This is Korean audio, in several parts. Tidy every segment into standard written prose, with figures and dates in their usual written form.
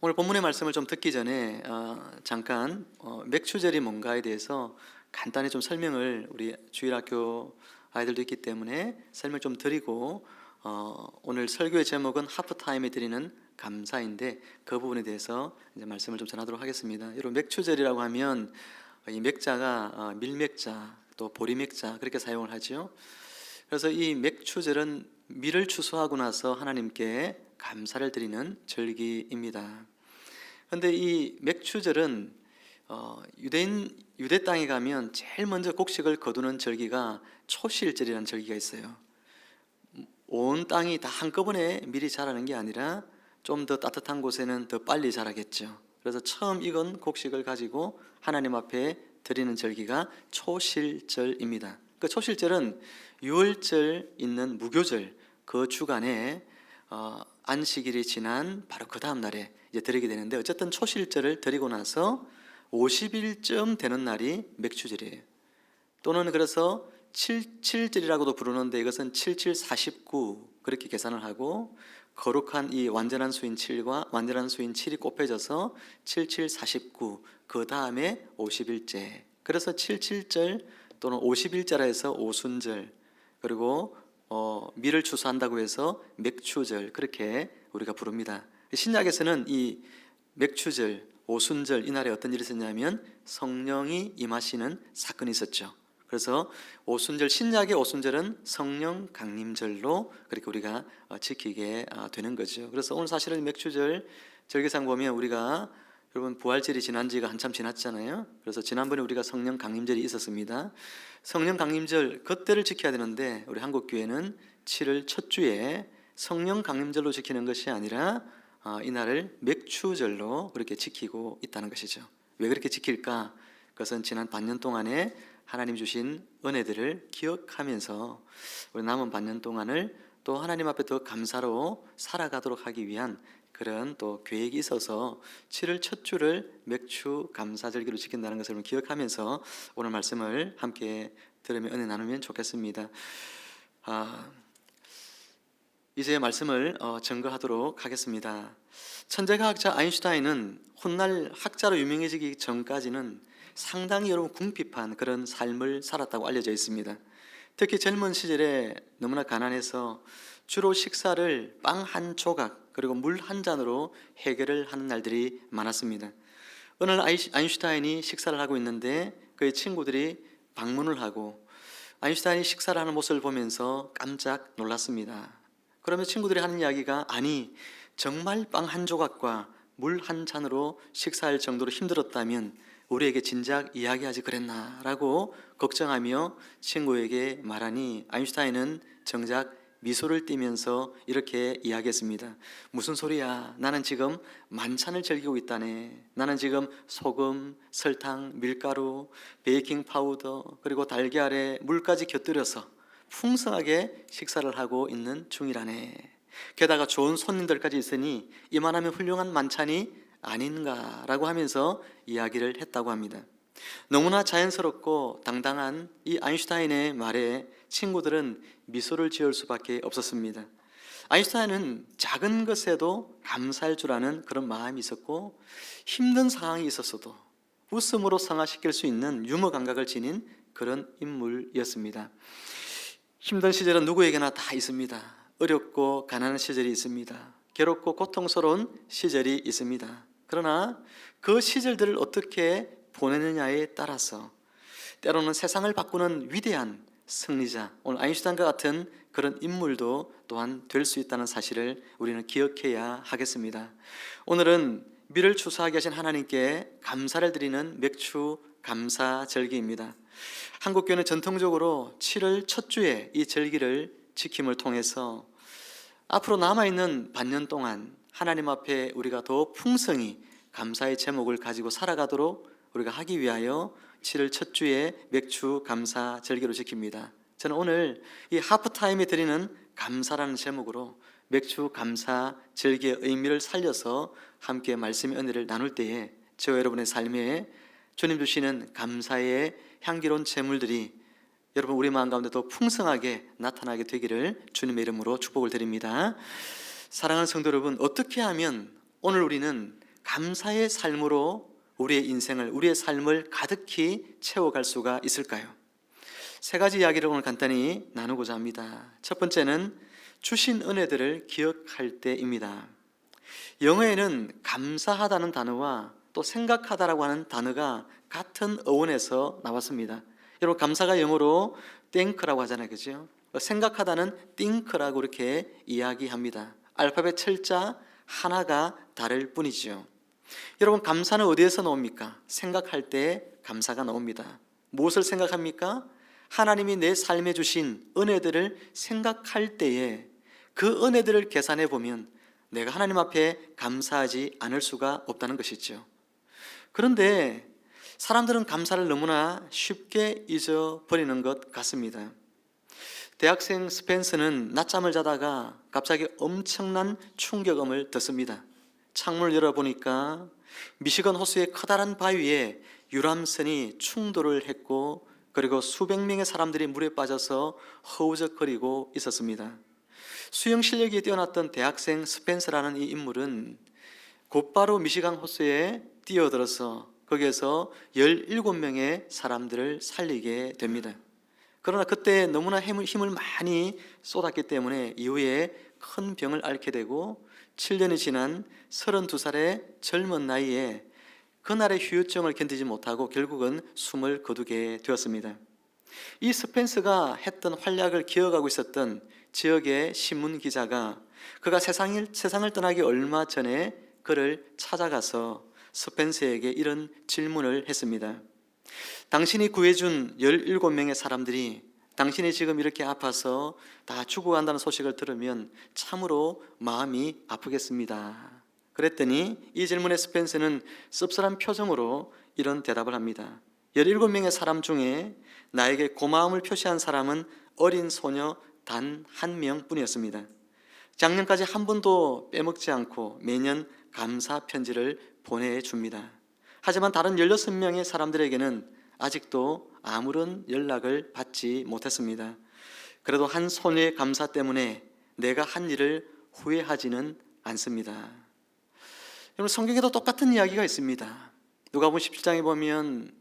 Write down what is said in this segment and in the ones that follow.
오늘 본문의 말씀을 좀 듣기 전에 잠깐 맥추절이 뭔가에 대해서 간단히 좀 설명을, 우리 주일학교 아이들도 있기 때문에 설명 좀 드리고, 오늘 설교의 제목은 하프타임에 드리는 감사인데 그 부분에 대해서 이제 말씀을 좀 전하도록 하겠습니다. 여러분, 맥추절이라고 하면 이 맥자가 밀맥자 또 보리맥자 그렇게 사용을 하죠. 그래서 이 맥추절은 밀을 추수하고 나서 하나님께 감사를 드리는 절기입니다. 그런데 이 맥추절은 유대 땅에 가면 제일 먼저 곡식을 거두는 절기가 초실절이라는 절기가 있어요. 온 땅이 다 한꺼번에 미리 자라는 게 아니라 좀 더 따뜻한 곳에는 더 빨리 자라겠죠. 그래서 처음 익은 곡식을 가지고 하나님 앞에 드리는 절기가 초실절입니다. 그 초실절은 유월절 있는 무교절 그 주간에 안식일이 지난 바로 그 다음 날에 이제 드리게 되는데, 어쨌든 초실절을 드리고 나서 50일쯤 되는 날이 맥추절이에요. 또는 그래서 77절이라고도 부르는데 이것은 7749 그렇게 계산을 하고, 거룩한 이 완전한 수인 7과 완전한 수인 7이 곱해져서 7749, 그 다음에 50일째. 그래서 77절 또는 50일째라 해서 오순절, 그리고 밀을 추수한다고 해서 맥추절, 그렇게 우리가 부릅니다. 신약에서는 이 맥추절, 오순절, 이날에 어떤 일이 있었냐면 성령이 임하시는 사건이 있었죠. 그래서 오순절, 신약의 오순절은 성령 강림절로 그렇게 우리가 지키게 되는 거죠. 그래서 오늘 사실은 맥추절 절기상 보면 우리가, 여러분, 부활절이 지난 지가 한참 지났잖아요. 그래서 지난번에 우리가 성령 강림절이 있었습니다. 성령 강림절 그때를 지켜야 되는데 우리 한국교회는 7월 첫 주에 성령 강림절로 지키는 것이 아니라 이날을 맥추절로 그렇게 지키고 있다는 것이죠. 왜 그렇게 지킬까? 그것은 지난 반년 동안에 하나님 주신 은혜들을 기억하면서 우리 남은 반년 동안을 또 하나님 앞에 더 감사로 살아가도록 하기 위한 그런 또 계획이 있어서 7월 첫 주를 맥추 감사절기로 지킨다는 것을 기억하면서 오늘 말씀을 함께 들으며 은혜 나누면 좋겠습니다. 이제 말씀을 증거하도록 하겠습니다. 천재과학자 아인슈타인은 훗날 학자로 유명해지기 전까지는 상당히 여러분 궁핍한 그런 삶을 살았다고 알려져 있습니다. 특히 젊은 시절에 너무나 가난해서 주로 식사를 빵 한 조각 그리고 물 한 잔으로 해결을 하는 날들이 많았습니다. 어느 날 아인슈타인이 식사를 하고 있는데 그의 친구들이 방문을 하고 아인슈타인이 식사를 하는 모습을 보면서 깜짝 놀랐습니다. 그러면 친구들이 하는 이야기가, 아니 정말 빵 한 조각과 물 한 잔으로 식사할 정도로 힘들었다면 우리에게 진작 이야기하지 그랬나 라고 걱정하며 친구에게 말하니, 아인슈타인은 정작 미소를 띠면서 이렇게 이야기했습니다. 무슨 소리야, 나는 지금 만찬을 즐기고 있다네. 나는 지금 소금, 설탕, 밀가루, 베이킹 파우더 그리고 달걀에 물까지 곁들여서 풍성하게 식사를 하고 있는 중이라네. 게다가 좋은 손님들까지 있으니 이만하면 훌륭한 만찬이 아닌가라고 하면서 이야기를 했다고 합니다. 너무나 자연스럽고 당당한 이 아인슈타인의 말에 친구들은 미소를 지을 수밖에 없었습니다. 아인슈타인은 작은 것에도 감사할 줄 아는 그런 마음이 있었고, 힘든 상황이 있었어도 웃음으로 승화시킬 수 있는 유머 감각을 지닌 그런 인물이었습니다. 힘든 시절은 누구에게나 다 있습니다. 어렵고 가난한 시절이 있습니다. 괴롭고 고통스러운 시절이 있습니다. 그러나 그 시절들을 어떻게 보내느냐에 따라서 때로는 세상을 바꾸는 위대한 승리자, 오늘 아인슈타인과 같은 그런 인물도 또한 될 수 있다는 사실을 우리는 기억해야 하겠습니다. 오늘은 밀을 추수하게 하신 하나님께 감사를 드리는 맥추 감사절기입니다. 한국교회는 전통적으로 7월 첫 주에 이 절기를 지킴을 통해서 앞으로 남아있는 반년 동안 하나님 앞에 우리가 더 풍성히 감사의 제목을 가지고 살아가도록 우리가 하기 위하여 7월 첫 주에 맥추 감사 절기로 지킵니다. 저는 오늘 이 하프타임에 드리는 감사라는 제목으로 맥추 감사 절기의 의미를 살려서 함께 말씀의 은혜를 나눌 때에 저와 여러분의 삶에 주님 주시는 감사의 향기로운 제물들이 여러분 우리 마음 가운데 더 풍성하게 나타나게 되기를 주님의 이름으로 축복을 드립니다. 사랑하는 성도 여러분, 어떻게 하면 오늘 우리는 감사의 삶으로 우리의 인생을, 우리의 삶을 가득히 채워갈 수가 있을까요? 세 가지 이야기를 오늘 간단히 나누고자 합니다. 첫 번째는 주신 은혜들을 기억할 때입니다. 영어에는 감사하다는 단어와 또 생각하다라고 하는 단어가 같은 어원에서 나왔습니다. 여러분, 감사가 영어로 thank라고 하잖아요, 그죠? 생각하다는 think라고 이렇게 이야기합니다. 알파벳 철자 하나가 다를 뿐이죠. 여러분, 감사는 어디에서 나옵니까? 생각할 때 감사가 나옵니다. 무엇을 생각합니까? 하나님이 내 삶에 주신 은혜들을 생각할 때에 그 은혜들을 계산해 보면 내가 하나님 앞에 감사하지 않을 수가 없다는 것이죠. 그런데 사람들은 감사를 너무나 쉽게 잊어버리는 것 같습니다. 대학생 스펜스는 낮잠을 자다가 갑자기 엄청난 충격음을 듣습니다. 창문을 열어보니까 미시건 호수의 커다란 바위에 유람선이 충돌을 했고, 그리고 수백 명의 사람들이 물에 빠져서 허우적거리고 있었습니다. 수영 실력이 뛰어났던 대학생 스펜서라는 이 인물은 곧바로 미시간 호수에 뛰어들어서 거기에서 17명의 사람들을 살리게 됩니다. 그러나 그때 너무나 힘을 많이 쏟았기 때문에 이후에 큰 병을 앓게 되고 7년이 지난 32살의 젊은 나이에 그날의 후유증을 견디지 못하고 결국은 숨을 거두게 되었습니다. 이 스펜스가 했던 활약을 기억하고 있었던 지역의 신문 기자가 그가 세상을 떠나기 얼마 전에 그를 찾아가서 스펜스에게 이런 질문을 했습니다. 당신이 구해준 17명의 사람들이 당신이 지금 이렇게 아파서 다 죽어간다는 소식을 들으면 참으로 마음이 아프겠습니다. 그랬더니 이 질문에 스펜스는 씁쓸한 표정으로 이런 대답을 합니다. 17명의 사람 중에 나에게 고마움을 표시한 사람은 어린 소녀 단 한 명뿐이었습니다. 작년까지 한 번도 빼먹지 않고 매년 감사 편지를 보내줍니다. 하지만 다른 16명의 사람들에게는 아직도 아무런 연락을 받지 못했습니다. 그래도 한 소녀의 감사 때문에 내가 한 일을 후회하지는 않습니다. 여러분, 성경에도 똑같은 이야기가 있습니다. 누가복음 17장에 보면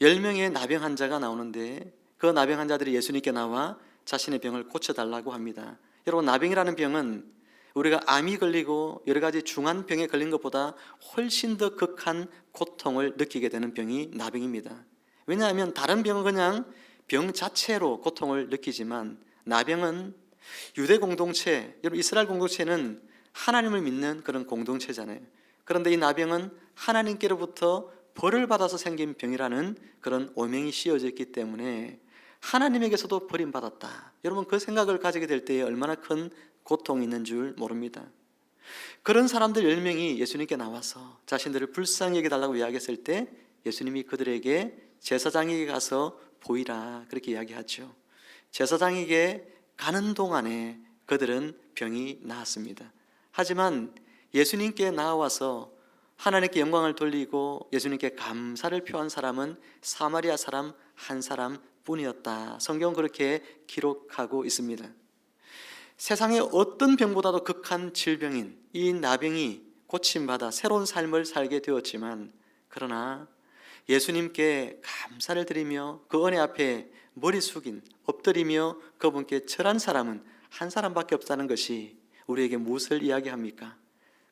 10명의 나병 환자가 나오는데 그 나병 환자들이 예수님께 나와 자신의 병을 고쳐달라고 합니다. 여러분, 나병이라는 병은 우리가 암이 걸리고 여러 가지 중한 병에 걸린 것보다 훨씬 더 극한 고통을 느끼게 되는 병이 나병입니다. 왜냐하면 다른 병은 그냥 병 자체로 고통을 느끼지만 나병은 유대 공동체, 여러분 이스라엘 공동체는 하나님을 믿는 그런 공동체잖아요. 그런데 이 나병은 하나님께로부터 벌을 받아서 생긴 병이라는 그런 오명이 씌워져 있기 때문에 하나님에게서도 버림받았다. 여러분, 그 생각을 가지게 될 때에 얼마나 큰 고통이 있는 줄 모릅니다. 그런 사람들 10명이 예수님께 나와서 자신들을 불쌍히 여겨달라고 이야기했을 때 예수님이 그들에게 제사장에게 가서 보이라 그렇게 이야기하죠. 제사장에게 가는 동안에 그들은 병이 나았습니다. 하지만 예수님께 나와서 하나님께 영광을 돌리고 예수님께 감사를 표한 사람은 사마리아 사람 한 사람뿐이었다. 성경은 그렇게 기록하고 있습니다. 세상의 어떤 병보다도 극한 질병인 이 나병이 고침받아 새로운 삶을 살게 되었지만, 그러나 예수님께 감사를 드리며 그 은혜 앞에 머리 숙인 엎드리며 그분께 절한 사람은 한 사람밖에 없다는 것이 우리에게 무엇을 이야기합니까?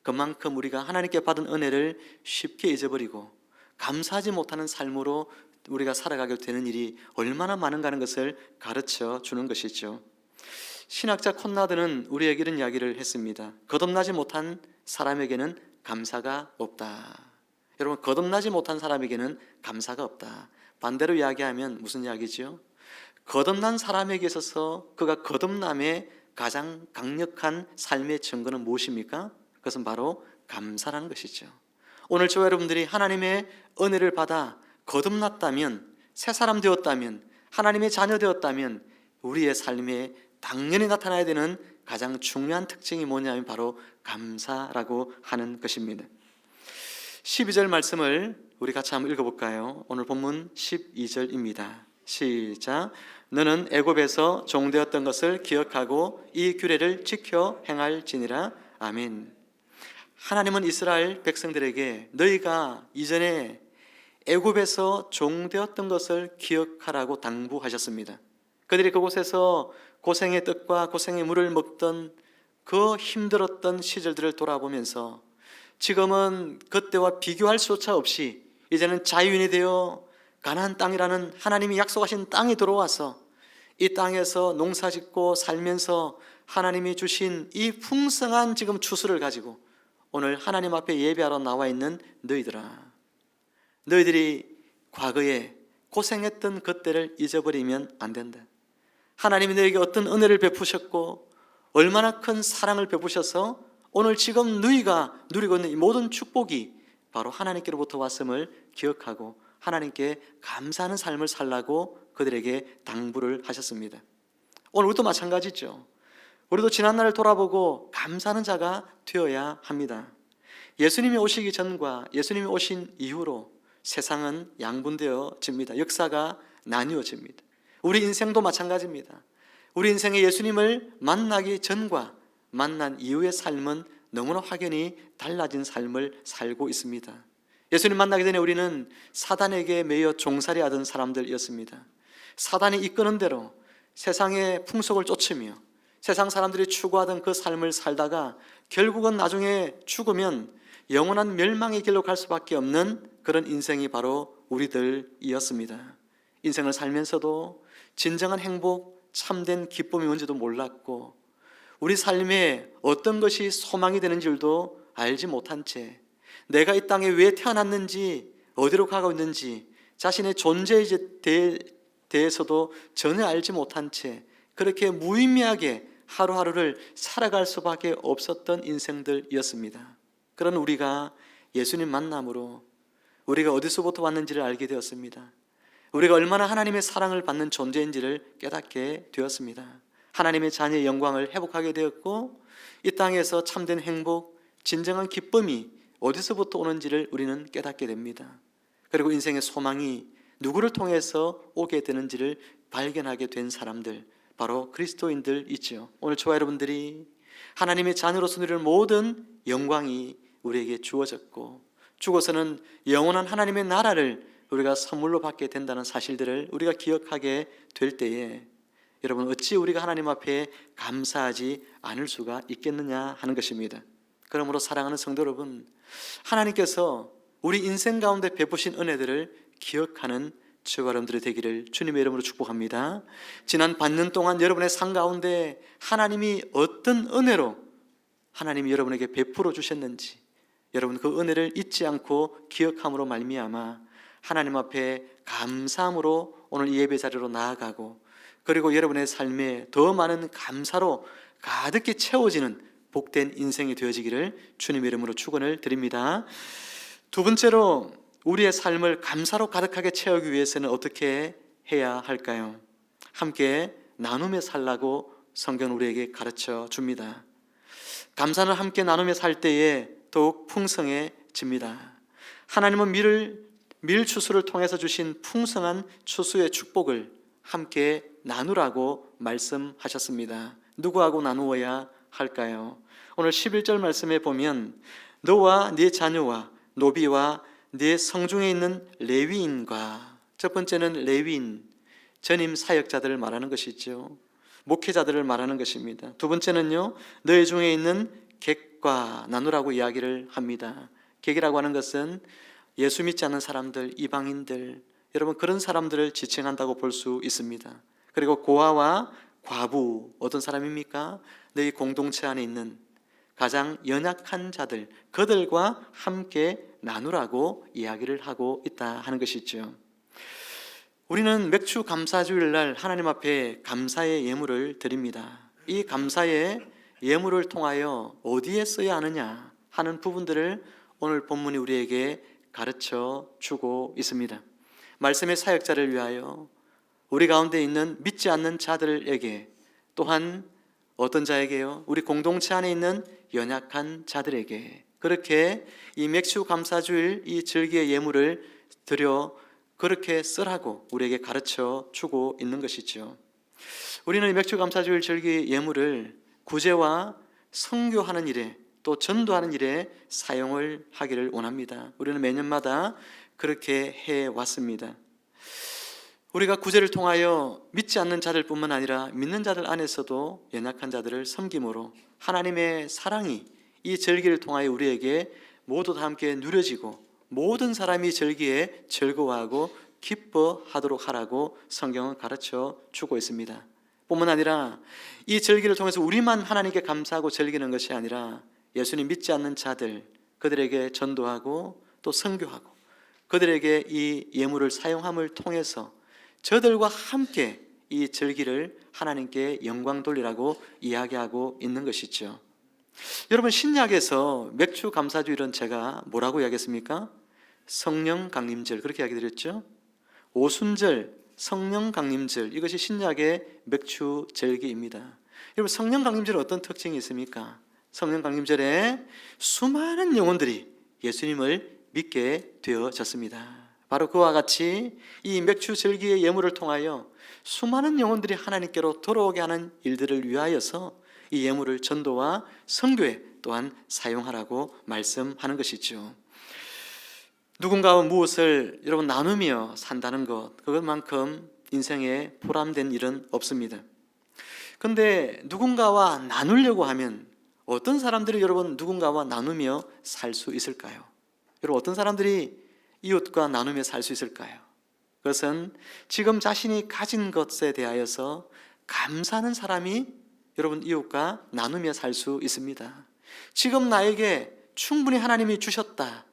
그만큼 우리가 하나님께 받은 은혜를 쉽게 잊어버리고 감사하지 못하는 삶으로 우리가 살아가게 되는 일이 얼마나 많은가 하는 것을 가르쳐 주는 것이죠. 신학자 콘라드는 우리에게 이런 이야기를 했습니다. 거듭나지 못한 사람에게는 감사가 없다. 여러분, 거듭나지 못한 사람에게는 감사가 없다. 반대로 이야기하면 무슨 이야기죠? 거듭난 사람에게 있어서 그가 거듭남의 가장 강력한 삶의 증거는 무엇입니까? 그것은 바로 감사라는 것이죠. 오늘 저와 여러분들이 하나님의 은혜를 받아 거듭났다면, 새 사람 되었다면, 하나님의 자녀 되었다면 우리의 삶에 당연히 나타나야 되는 가장 중요한 특징이 뭐냐면 바로 감사라고 하는 것입니다. 12절 말씀을 우리 같이 한번 읽어볼까요? 오늘 본문 12절입니다. 시작. 너는 애굽에서 종되었던 것을 기억하고 이 규례를 지켜 행할지니라. 아멘. 하나님은 이스라엘 백성들에게 너희가 이전에 애굽에서 종되었던 것을 기억하라고 당부하셨습니다. 그들이 그곳에서 고생의 떡과 고생의 물을 먹던 그 힘들었던 시절들을 돌아보면서 지금은 그때와 비교할 수조차 없이 이제는 자유인이 되어 가나안 땅이라는 하나님이 약속하신 땅에 들어와서 이 땅에서 농사짓고 살면서 하나님이 주신 이 풍성한 지금 추수를 가지고 오늘 하나님 앞에 예배하러 나와 있는 너희들아, 너희들이 과거에 고생했던 그때를 잊어버리면 안 된다. 하나님이 너에게 어떤 은혜를 베푸셨고 얼마나 큰 사랑을 베푸셔서 오늘 지금 너희가 누리고 있는 이 모든 축복이 바로 하나님께로부터 왔음을 기억하고 하나님께 감사하는 삶을 살라고 그들에게 당부를 하셨습니다. 오늘 우리도 마찬가지죠. 우리도 지난날을 돌아보고 감사하는 자가 되어야 합니다. 예수님이 오시기 전과 예수님이 오신 이후로 세상은 양분되어집니다. 역사가 나뉘어집니다. 우리 인생도 마찬가지입니다. 우리 인생에 예수님을 만나기 전과 만난 이후의 삶은 너무나 확연히 달라진 삶을 살고 있습니다. 예수님 만나기 전에 우리는 사단에게 매여 종살이하던 사람들이었습니다. 사단이 이끄는 대로 세상의 풍속을 쫓으며 세상 사람들이 추구하던 그 삶을 살다가 결국은 나중에 죽으면 영원한 멸망의 길로 갈 수밖에 없는 그런 인생이 바로 우리들이었습니다. 인생을 살면서도 진정한 행복, 참된 기쁨이 뭔지도 몰랐고 우리 삶에 어떤 것이 소망이 되는 줄도 알지 못한 채 내가 이 땅에 왜 태어났는지 어디로 가고 있는지 자신의 존재에 대해서도 전혀 알지 못한 채 그렇게 무의미하게 하루하루를 살아갈 수밖에 없었던 인생들이었습니다. 그런 우리가 예수님 만남으로 우리가 어디서부터 왔는지를 알게 되었습니다. 우리가 얼마나 하나님의 사랑을 받는 존재인지를 깨닫게 되었습니다. 하나님의 자녀의 영광을 회복하게 되었고 이 땅에서 참된 행복, 진정한 기쁨이 어디서부터 오는지를 우리는 깨닫게 됩니다. 그리고 인생의 소망이 누구를 통해서 오게 되는지를 발견하게 된 사람들, 바로 그리스도인들이죠. 오늘 저와 여러분들이 하나님의 자녀로서 누리는 모든 영광이 우리에게 주어졌고 죽어서는 영원한 하나님의 나라를 우리가 선물로 받게 된다는 사실들을 우리가 기억하게 될 때에 여러분 어찌 우리가 하나님 앞에 감사하지 않을 수가 있겠느냐 하는 것입니다. 그러므로 사랑하는 성도 여러분, 하나님께서 우리 인생 가운데 베푸신 은혜들을 기억하는 저와 여러분들이 되기를 주님의 이름으로 축복합니다. 지난 반년 동안 여러분의 삶 가운데 하나님이 어떤 은혜로 하나님이 여러분에게 베풀어 주셨는지 여러분 그 은혜를 잊지 않고 기억함으로 말미암아 하나님 앞에 감사함으로 오늘 이 예배 자리로 나아가고 그리고 여러분의 삶에 더 많은 감사로 가득히 채워지는 복된 인생이 되어지기를 주님의 이름으로 축원을 드립니다. 두 번째로 우리의 삶을 감사로 가득하게 채우기 위해서는 어떻게 해야 할까요? 함께 나누며 살라고 성경은 우리에게 가르쳐 줍니다. 감사는 함께 나누며 살 때에 더욱 풍성해집니다. 하나님은 밀 추수를 통해서 주신 풍성한 추수의 축복을 함께 나누라고 말씀하셨습니다. 누구하고 나누어야 할까요? 오늘 11절 말씀에 보면 너와 네 자녀와 노비와 네 성중에 있는 레위인과, 첫 번째는 레위인, 전임 사역자들을 말하는 것이죠. 목회자들을 말하는 것입니다. 두 번째는요, 너희 중에 있는 객과 나누라고 이야기를 합니다. 객이라고 하는 것은 예수 믿지 않는 사람들, 이방인들, 여러분 그런 사람들을 지칭한다고 볼 수 있습니다. 그리고 고아와 과부, 어떤 사람입니까? 너희 공동체 안에 있는 가장 연약한 자들, 그들과 함께 나누라고 이야기를 하고 있다 하는 것이죠. 우리는 맥주 감사주일 날 하나님 앞에 감사의 예물을 드립니다. 이 감사의 예물을 통하여 어디에 써야 하느냐 하는 부분들을 오늘 본문이 우리에게 가르쳐 주고 있습니다. 말씀의 사역자를 위하여, 우리 가운데 있는 믿지 않는 자들에게, 또한 어떤 자에게요? 우리 공동체 안에 있는 연약한 자들에게, 그렇게 이 맥주 감사주일 이 절기의 예물을 드려 그렇게 쓰라고 우리에게 가르쳐 주고 있는 것이죠. 우리는 이 맥주 감사주일 절기 예물을 구제와 선교하는 일에 또 전도하는 일에 사용을 하기를 원합니다. 우리는 매년마다 그렇게 해왔습니다. 우리가 구제를 통하여 믿지 않는 자들뿐만 아니라 믿는 자들 안에서도 연약한 자들을 섬김으로 하나님의 사랑이 이 절기를 통하여 우리에게 모두 다 함께 누려지고 모든 사람이 절기에 즐거워하고 기뻐하도록 하라고 성경은 가르쳐 주고 있습니다. 뿐만 아니라 이 절기를 통해서 우리만 하나님께 감사하고 즐기는 것이 아니라 예수님 믿지 않는 자들, 그들에게 전도하고 또 선교하고 그들에게 이 예물을 사용함을 통해서 저들과 함께 이 절기를 하나님께 영광 돌리라고 이야기하고 있는 것이죠. 여러분, 신약에서 맥주 감사주일은 제가 뭐라고 이야기했습니까? 성령 강림절, 그렇게 이야기 드렸죠. 오순절, 성령 강림절, 이것이 신약의 맥주 절기입니다. 여러분, 성령 강림절은 어떤 특징이 있습니까? 성령 강림절에 수많은 영혼들이 예수님을 믿게 되어졌습니다. 바로 그와 같이 이 맥주 절기의 예물을 통하여 수많은 영혼들이 하나님께로 돌아오게 하는 일들을 위하여서 이 예물을 전도와 선교에 또한 사용하라고 말씀하는 것이죠. 누군가와 무엇을 여러분 나누며 산다는 것, 그것만큼 인생에 보람된 일은 없습니다. 그런데 누군가와 나누려고 하면 어떤 사람들이 여러분 누군가와 나누며 살 수 있을까요? 여러분, 어떤 사람들이 이웃과 나누며 살 수 있을까요? 그것은 지금 자신이 가진 것에 대하여서 감사하는 사람이 여러분 이웃과 나누며 살 수 있습니다. 지금 나에게 충분히 하나님이 주셨다,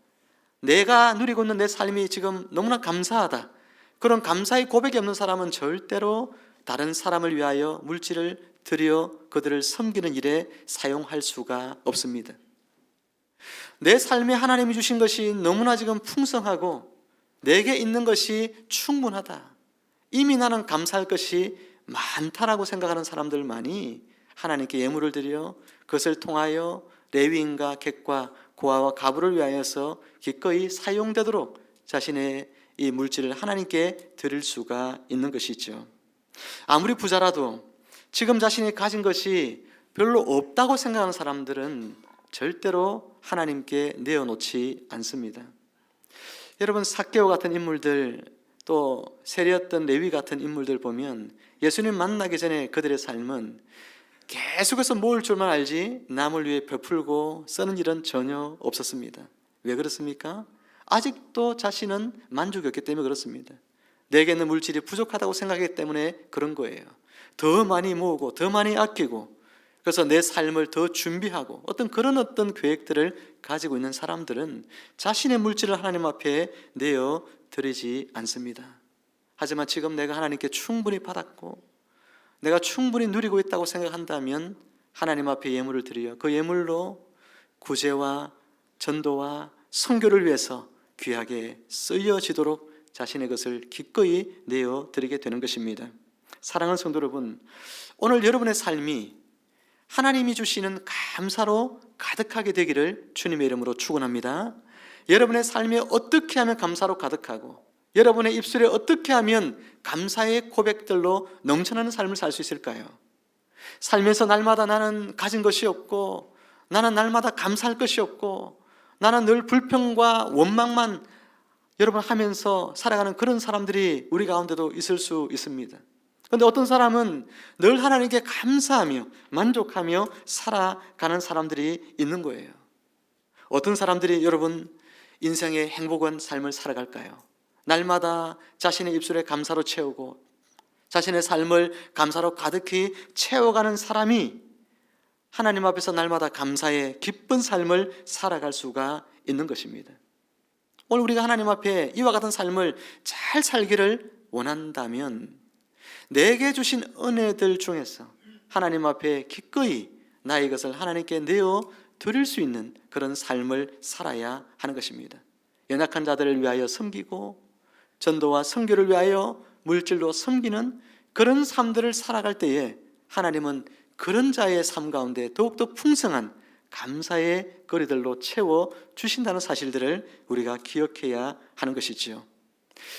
내가 누리고 있는 내 삶이 지금 너무나 감사하다, 그런 감사의 고백이 없는 사람은 절대로 다른 사람을 위하여 물질을 드려 그들을 섬기는 일에 사용할 수가 없습니다. 내 삶에 하나님이 주신 것이 너무나 지금 풍성하고 내게 있는 것이 충분하다, 이미 나는 감사할 것이 많다라고 생각하는 사람들만이 하나님께 예물을 드려 그것을 통하여 레위인과 객과 고아와 가부를 위하여서 기꺼이 사용되도록 자신의 이 물질을 하나님께 드릴 수가 있는 것이죠. 아무리 부자라도 지금 자신이 가진 것이 별로 없다고 생각하는 사람들은 절대로 하나님께 내어놓지 않습니다. 여러분, 삭개오 같은 인물들, 또 세리였던 레위 같은 인물들 보면 예수님 만나기 전에 그들의 삶은 계속해서 모을 줄만 알지 남을 위해 베풀고 쓰는 일은 전혀 없었습니다. 왜 그렇습니까? 아직도 자신은 만족이 없기 때문에 그렇습니다. 내게 있는 물질이 부족하다고 생각하기 때문에 그런 거예요. 더 많이 모으고 더 많이 아끼고 그래서 내 삶을 더 준비하고 어떤 계획들을 가지고 있는 사람들은 자신의 물질을 하나님 앞에 내어 드리지 않습니다. 하지만 지금 내가 하나님께 충분히 받았고 내가 충분히 누리고 있다고 생각한다면 하나님 앞에 예물을 드려 그 예물로 구제와 전도와 선교를 위해서 귀하게 쓰여지도록 자신의 것을 기꺼이 내어 드리게 되는 것입니다. 사랑하는 성도 여러분, 오늘 여러분의 삶이 하나님이 주시는 감사로 가득하게 되기를 주님의 이름으로 축원합니다. 여러분의 삶에 어떻게 하면 감사로 가득하고 여러분의 입술에 어떻게 하면 감사의 고백들로 넘쳐나는 삶을 살 수 있을까요? 살면서 날마다 나는 가진 것이 없고 나는 날마다 감사할 것이 없고 나는 늘 불평과 원망만 여러분 하면서 살아가는 그런 사람들이 우리 가운데도 있을 수 있습니다. 그런데 어떤 사람은 늘 하나님께 감사하며 만족하며 살아가는 사람들이 있는 거예요. 어떤 사람들이 여러분 인생의 행복한 삶을 살아갈까요? 날마다 자신의 입술에 감사로 채우고 자신의 삶을 감사로 가득히 채워가는 사람이 하나님 앞에서 날마다 감사의 기쁜 삶을 살아갈 수가 있는 것입니다. 오늘 우리가 하나님 앞에 이와 같은 삶을 잘 살기를 원한다면 내게 주신 은혜들 중에서 하나님 앞에 기꺼이 나의 것을 하나님께 내어 드릴 수 있는 그런 삶을 살아야 하는 것입니다. 연약한 자들을 위하여 섬기고 전도와 선교를 위하여 물질로 섬기는 그런 삶들을 살아갈 때에 하나님은 그런 자의 삶 가운데 더욱더 풍성한 감사의 거리들로 채워 주신다는 사실들을 우리가 기억해야 하는 것이지요.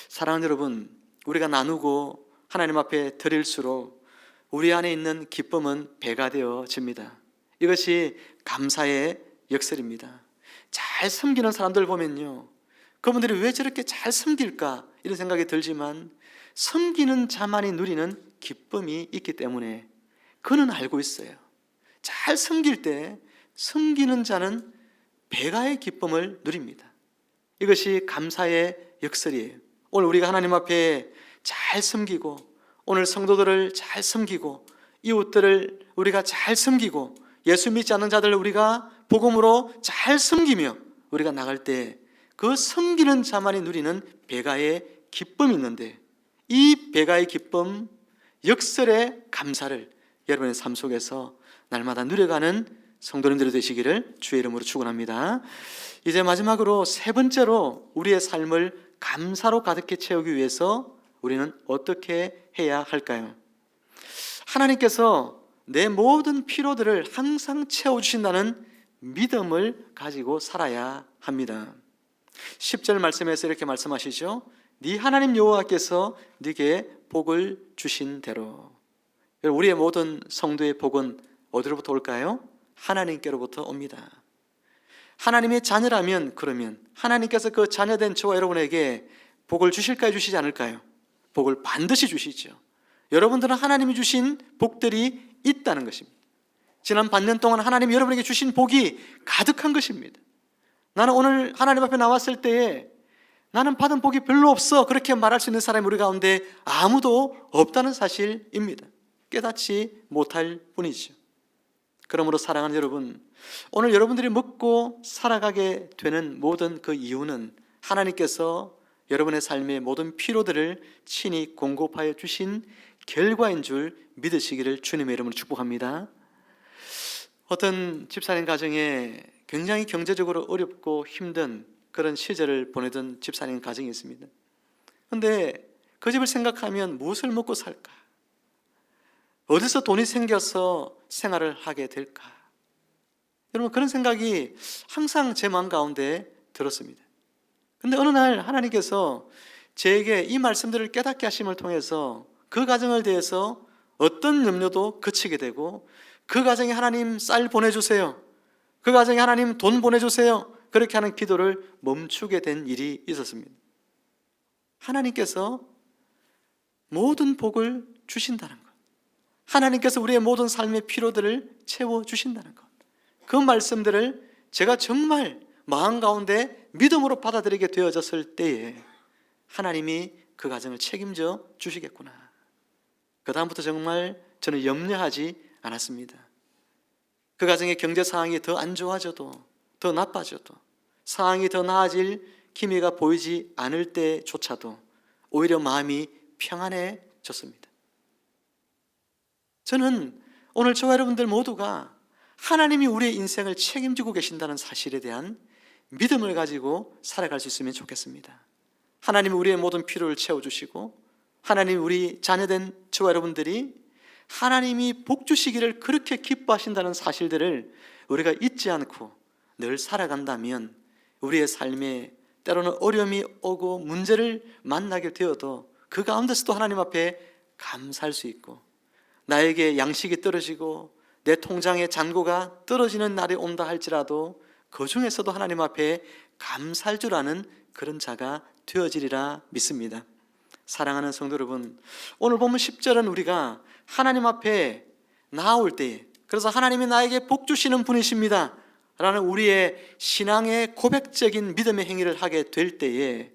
사랑하는 여러분, 우리가 나누고 하나님 앞에 드릴수록 우리 안에 있는 기쁨은 배가 되어집니다. 이것이 감사의 역설입니다. 잘 섬기는 사람들 보면요, 그분들이 왜 저렇게 잘 섬길까 이런 생각이 들지만 섬기는 자만이 누리는 기쁨이 있기 때문에 그는 알고 있어요. 잘 섬길 때 섬기는 자는 배가의 기쁨을 누립니다. 이것이 감사의 역설이에요. 오늘 우리가 하나님 앞에 잘 섬기고, 오늘 성도들을 잘 섬기고, 이웃들을 우리가 잘 섬기고, 예수 믿지 않는 자들을 우리가 복음으로 잘 섬기며 우리가 나갈 때 그 섬기는 자만이 누리는 배가의 기쁨이 있는데, 이 배가의 기쁨, 역설의 감사를 여러분의 삶 속에서 날마다 누려가는 성도님들이 되시기를 주의 이름으로 축원합니다. 이제 마지막으로 세 번째로 우리의 삶을 감사로 가득히 채우기 위해서 우리는 어떻게 해야 할까요? 하나님께서 내 모든 필요들을 항상 채워주신다는 믿음을 가지고 살아야 합니다. 10절 말씀에서 이렇게 말씀하시죠. 네 하나님 여호와께서 네게 복을 주신 대로. 우리의 모든 성도의 복은 어디로부터 올까요? 하나님께로부터 옵니다. 하나님의 자녀라면, 그러면 하나님께서 그 자녀된 저와 여러분에게 복을 주실까요, 주시지 않을까요? 복을 반드시 주시죠. 여러분들은 하나님이 주신 복들이 있다는 것입니다. 지난 반년 동안 하나님이 여러분에게 주신 복이 가득한 것입니다. 나는 오늘 하나님 앞에 나왔을 때에 나는 받은 복이 별로 없어, 그렇게 말할 수 있는 사람이 우리 가운데 아무도 없다는 사실입니다. 깨닫지 못할 뿐이죠. 그러므로 사랑하는 여러분, 오늘 여러분들이 먹고 살아가게 되는 모든 그 이유는 하나님께서 여러분의 삶의 모든 필요들을 친히 공급하여 주신 결과인 줄 믿으시기를 주님의 이름으로 축복합니다. 어떤 집사님 가정에 굉장히 경제적으로 어렵고 힘든 그런 시절을 보내던 집사님 가정이 있습니다. 그런데 그 집을 생각하면 무엇을 먹고 살까? 어디서 돈이 생겨서 생활을 하게 될까? 여러분, 그런 생각이 항상 제 마음 가운데 들었습니다. 그런데 어느 날 하나님께서 제게 이 말씀들을 깨닫게 하심을 통해서 그 가정을 대해서 어떤 염려도 그치게 되고, 그 가정에 하나님 쌀 보내주세요, 그 가정에 하나님 돈 보내주세요, 그렇게 하는 기도를 멈추게 된 일이 있었습니다. 하나님께서 모든 복을 주신다는 것, 하나님께서 우리의 모든 삶의 필요들을 채워주신다는 것, 그 말씀들을 제가 정말 마음 가운데 믿음으로 받아들이게 되어졌을 때에 하나님이 그 가정을 책임져 주시겠구나, 그 다음부터 정말 저는 염려하지 않았습니다. 그 가정의 경제 상황이 더 안 좋아져도, 더 나빠져도, 상황이 더 나아질 기미가 보이지 않을 때조차도 오히려 마음이 평안해졌습니다. 저는 오늘 저와 여러분들 모두가 하나님이 우리의 인생을 책임지고 계신다는 사실에 대한 믿음을 가지고 살아갈 수 있으면 좋겠습니다. 하나님이 우리의 모든 필요를 채워주시고, 하나님이 우리 자녀된 저와 여러분들이 하나님이 복 주시기를 그렇게 기뻐하신다는 사실들을 우리가 잊지 않고 늘 살아간다면 우리의 삶에 때로는 어려움이 오고 문제를 만나게 되어도 그 가운데서도 하나님 앞에 감사할 수 있고, 나에게 양식이 떨어지고 내 통장에 잔고가 떨어지는 날이 온다 할지라도 그 중에서도 하나님 앞에 감사할 줄 아는 그런 자가 되어지리라 믿습니다. 사랑하는 성도 여러분, 오늘 보면 10절은 우리가 하나님 앞에 나올 때에, 그래서 하나님이 나에게 복 주시는 분이십니다 라는 우리의 신앙의 고백적인 믿음의 행위를 하게 될 때에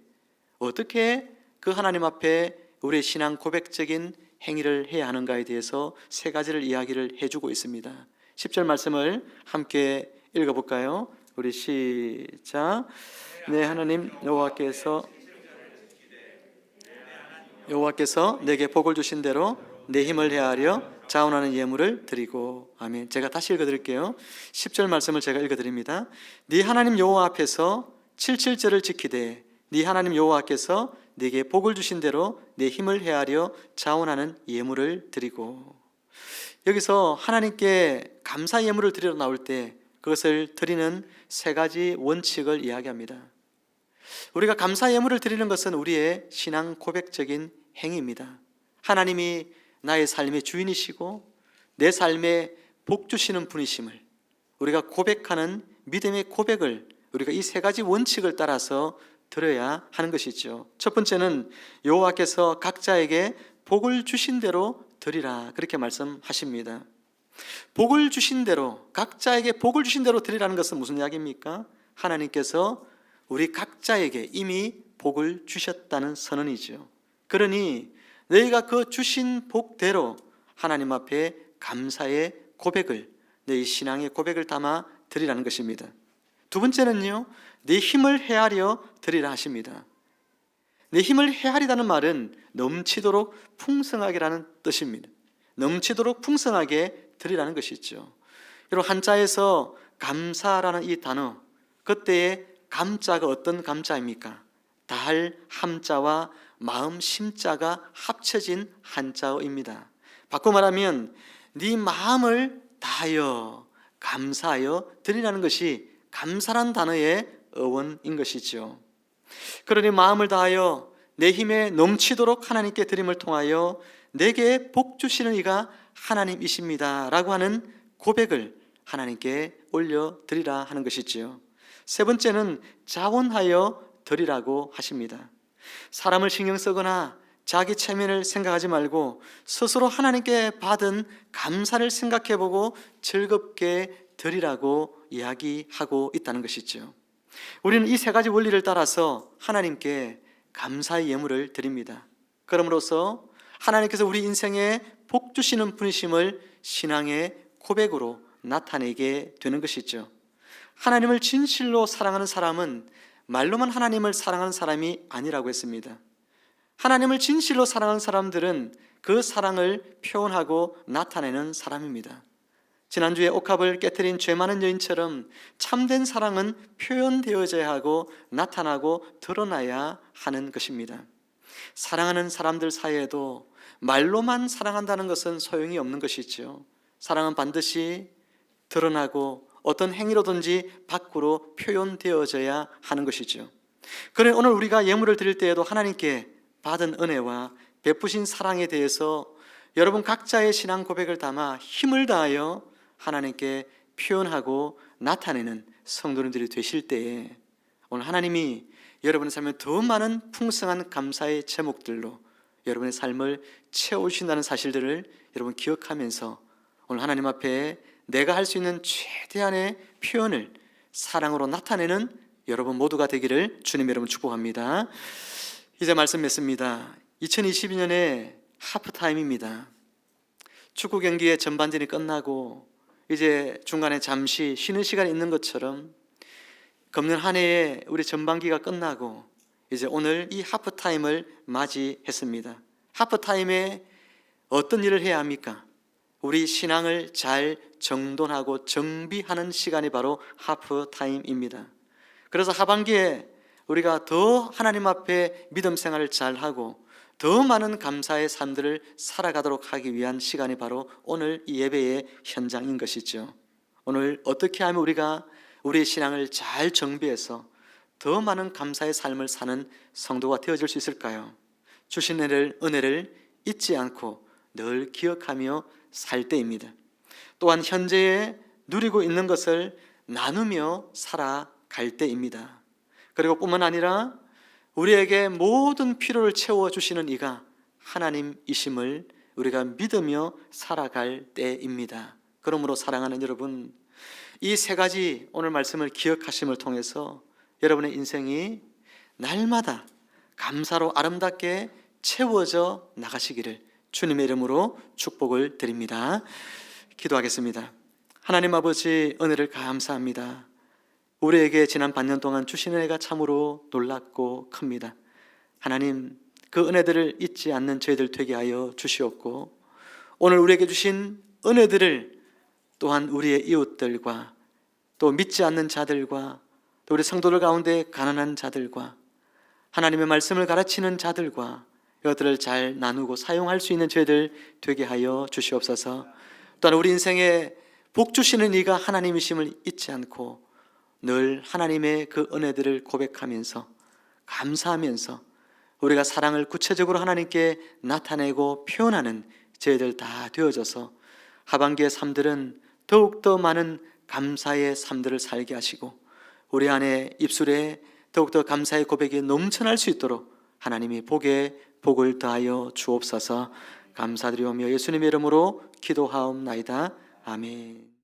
어떻게 그 하나님 앞에 우리의 신앙 고백적인 행위를 해야 하는가에 대해서 세 가지를 이야기를 해주고 있습니다. 10절 말씀을 함께 읽어볼까요? 우리 시작. 네, 하나님 여호와께서 내게 복을 주신 대로 내 힘을 헤아려 자원하는 예물을 드리고. 아멘. 제가 다시 읽어드릴게요. 10절 말씀을 제가 읽어드립니다. 네 하나님 여호와 앞에서 77절을 지키되 네 하나님 여호와께서 네게 복을 주신 대로 내 힘을 헤아려 자원하는 예물을 드리고. 여기서 하나님께 감사 예물을 드리러 나올 때 그것을 드리는 세 가지 원칙을 이야기합니다. 우리가 감사 예물을 드리는 것은 우리의 신앙 고백적인 행위입니다. 하나님이 나의 삶의 주인이시고 내 삶에 복 주시는 분이심을 우리가 고백하는 믿음의 고백을 우리가 이 세 가지 원칙을 따라서 드려야 하는 것이죠. 첫 번째는 여호와께서 각자에게 복을 주신 대로 드리라, 그렇게 말씀하십니다. 복을 주신 대로, 각자에게 복을 주신 대로 드리라는 것은 무슨 이야기입니까? 하나님께서 우리 각자에게 이미 복을 주셨다는 선언이죠. 그러니 너희가 그 주신 복대로 하나님 앞에 감사의 고백을, 너희 신앙의 고백을 담아 드리라는 것입니다. 두 번째는요, 내 힘을 헤아려 드리라 하십니다. 내 힘을 헤아리다는 말은 넘치도록 풍성하게라는 뜻입니다. 넘치도록 풍성하게 드리라는 것이죠. 여러분, 한자에서 감사라는 이 단어, 그때의 감자가 어떤 감자입니까? 다할 함자와 마음 심자가 합쳐진 한자어입니다. 바꿔 말하면 네 마음을 다하여 감사하여 드리라는 것이 감사란 단어의 어원인 것이죠. 그러니 마음을 다하여 내 힘에 넘치도록 하나님께 드림을 통하여 내게 복 주시는 이가 하나님이십니다 라고 하는 고백을 하나님께 올려드리라 하는 것이지요. 세 번째는 자원하여 드리라고 하십니다. 사람을 신경 쓰거나 자기 체면을 생각하지 말고 스스로 하나님께 받은 감사를 생각해보고 즐겁게 드리라고 이야기하고 있다는 것이죠. 우리는 이 세 가지 원리를 따라서 하나님께 감사의 예물을 드립니다. 그럼으로써 하나님께서 우리 인생에 복 주시는 분이심을 신앙의 고백으로 나타내게 되는 것이죠. 하나님을 진실로 사랑하는 사람은 말로만 하나님을 사랑하는 사람이 아니라고 했습니다. 하나님을 진실로 사랑하는 사람들은 그 사랑을 표현하고 나타내는 사람입니다. 지난주에 옥합을 깨트린 죄 많은 여인처럼 참된 사랑은 표현되어져야 하고 나타나고 드러나야 하는 것입니다. 사랑하는 사람들 사이에도 말로만 사랑한다는 것은 소용이 없는 것이죠. 사랑은 반드시 드러나고 어떤 행위로든지 밖으로 표현되어져야 하는 것이죠. 그러니 오늘 우리가 예물을 드릴 때에도 하나님께 받은 은혜와 베푸신 사랑에 대해서 여러분 각자의 신앙 고백을 담아 힘을 다하여 하나님께 표현하고 나타내는 성도님들이 되실 때에 오늘 하나님이 여러분의 삶에 더 많은 풍성한 감사의 제목들로 여러분의 삶을 채워주신다는 사실들을 여러분 기억하면서 오늘 하나님 앞에 내가 할 수 있는 최대한의 표현을 사랑으로 나타내는 여러분 모두가 되기를 주님 여러분 축복합니다. 이제 말씀 맺습니다. 2022년의 하프타임입니다. 축구 경기의 전반전이 끝나고 이제 중간에 잠시 쉬는 시간이 있는 것처럼 금년 한 해에 우리 전반기가 끝나고 이제 오늘 이 하프타임을 맞이했습니다. 하프타임에 어떤 일을 해야 합니까? 우리 신앙을 잘 정돈하고 정비하는 시간이 바로 하프타임입니다. 그래서 하반기에 우리가 더 하나님 앞에 믿음 생활을 잘하고 더 많은 감사의 삶들을 살아가도록 하기 위한 시간이 바로 오늘 이 예배의 현장인 것이죠. 오늘 어떻게 하면 우리가 우리의 신앙을 잘 정비해서 더 많은 감사의 삶을 사는 성도가 되어질 수 있을까요? 주신 은혜를 잊지 않고 늘 기억하며 살 때입니다. 또한 현재에 누리고 있는 것을 나누며 살아갈 때입니다. 그리고 뿐만 아니라 우리에게 모든 필요를 채워주시는 이가 하나님이심을 우리가 믿으며 살아갈 때입니다. 그러므로 사랑하는 여러분, 이 세 가지 오늘 말씀을 기억하심을 통해서 여러분의 인생이 날마다 감사로 아름답게 채워져 나가시기를 주님의 이름으로 축복을 드립니다. 기도하겠습니다. 하나님 아버지, 은혜를 감사합니다. 우리에게 지난 반년 동안 주신 은혜가 참으로 놀랍고 큽니다. 하나님, 그 은혜들을 잊지 않는 저희들 되게 하여 주시옵고 오늘 우리에게 주신 은혜들을 또한 우리의 이웃들과 또 믿지 않는 자들과 또 우리 성도들 가운데 가난한 자들과 하나님의 말씀을 가르치는 자들과 이것들을 잘 나누고 사용할 수 있는 저희들 되게 하여 주시옵소서. 또한 우리 인생에 복 주시는 이가 하나님이심을 잊지 않고 늘 하나님의 그 은혜들을 고백하면서 감사하면서 우리가 사랑을 구체적으로 하나님께 나타내고 표현하는 저희들 다 되어져서 하반기의 삶들은 더욱더 많은 감사의 삶들을 살게 하시고 우리 안에 입술에 더욱더 감사의 고백이 넘쳐날 수 있도록 하나님이 복을 더하여 주옵소서. 감사드리오며 예수님의 이름으로 기도하옵나이다. 아멘.